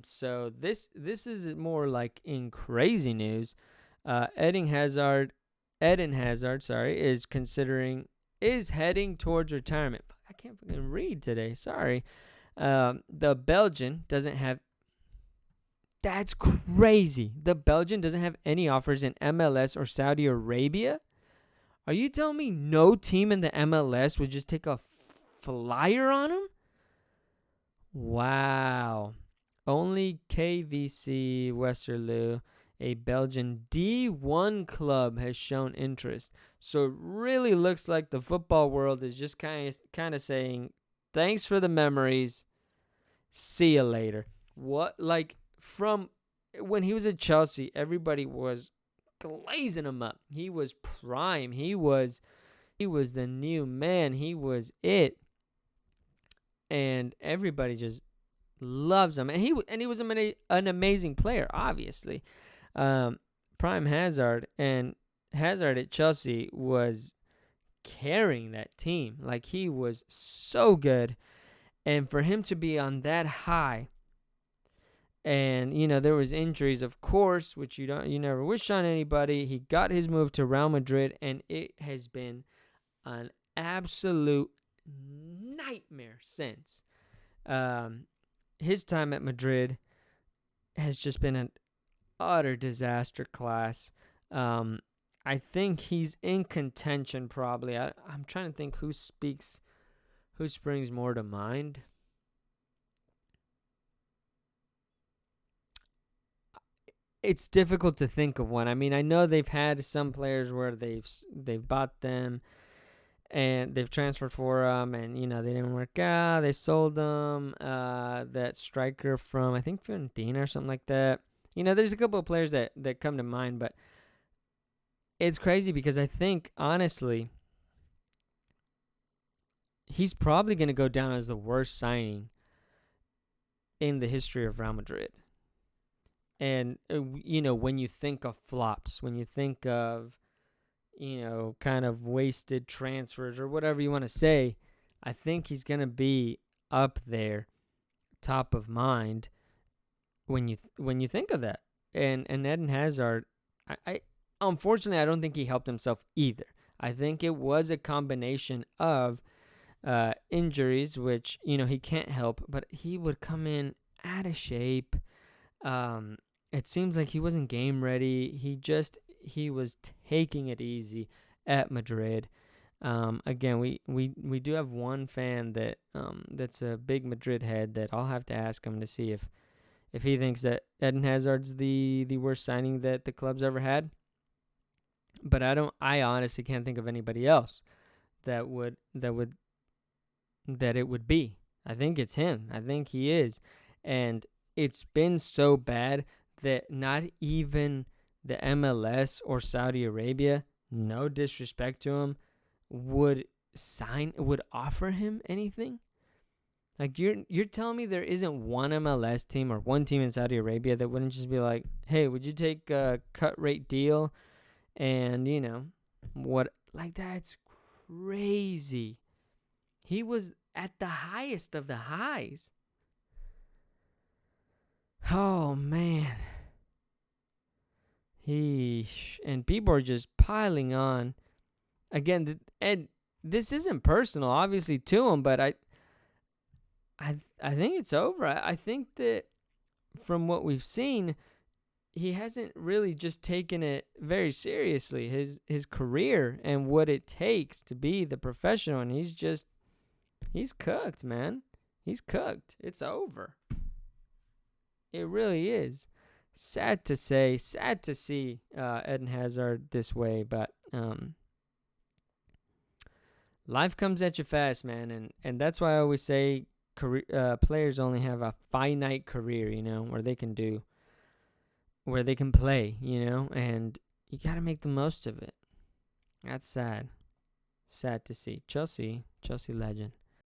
So this is more like in crazy news. Eden Hazard, sorry, is heading towards retirement. I can't fucking read today. Sorry. The Belgian doesn't have. That's crazy. The Belgian doesn't have any offers in MLS or Saudi Arabia. Are you telling me no team in the MLS would just take a flyer on him? Wow. Only KVC Westerlo, a Belgian D1 club, has shown interest. So it really looks like the football world is just kind of saying, "Thanks for the memories. See you later." What, like, from when he was at Chelsea, everybody was glazing him up. He was prime. He was the new man. He was it. And everybody just loves him. And he was an amazing player, obviously. Prime Hazard, and Hazard at Chelsea was carrying that team. Like, he was so good. And for him to be on that high, and there was injuries, of course, which you never wish on anybody. He got his move to Real Madrid, and it has been an absolute nightmare since. His time at Madrid has just been an utter disaster class. I think he's in contention probably. I'm trying to think who springs more to mind. It's difficult to think of one. I mean, I know they've had some players where they've bought them and they've transferred for them, and they didn't work out. They sold them. That striker from, I think, Fiorentina or something like that. There's a couple of players that come to mind, but it's crazy because I think, honestly, he's probably going to go down as the worst signing in the history of Real Madrid. And, when you think of flops, when you think of, kind of wasted transfers or whatever you want to say, I think he's going to be up there, top of mind, when you think of that. And Eden Hazard, I unfortunately, I don't think he helped himself either. I think it was a combination of injuries, which, he can't help, but he would come in out of shape. It seems like he wasn't game ready. He was taking it easy at Madrid. Again, we do have one fan that's a big Madrid head that I'll have to ask him to see if he thinks that Eden Hazard's the worst signing that the club's ever had. But I honestly can't think of anybody else that it would be. I think it's him. I think he is. And it's been so bad that not even the MLS or Saudi Arabia, no disrespect to him, would offer him anything. Like, you're telling me there isn't one MLS team or one team in Saudi Arabia that wouldn't just be like, "Hey, would you take a cut rate deal?" And what, like, that's crazy. He was at the highest of the highs. Oh man. And people are just piling on. Again, and this isn't personal, obviously, to him, but I think it's over. I think that from what we've seen, he hasn't really just taken it very seriously, his career and what it takes to be the professional, and he's cooked, man. He's cooked. It's over. It really is. Sad to say, sad to see Eden Hazard this way, but life comes at you fast, man, and that's why I always say players only have a finite career, where they can play, and you got to make the most of it. That's sad. Sad to see. Chelsea legend.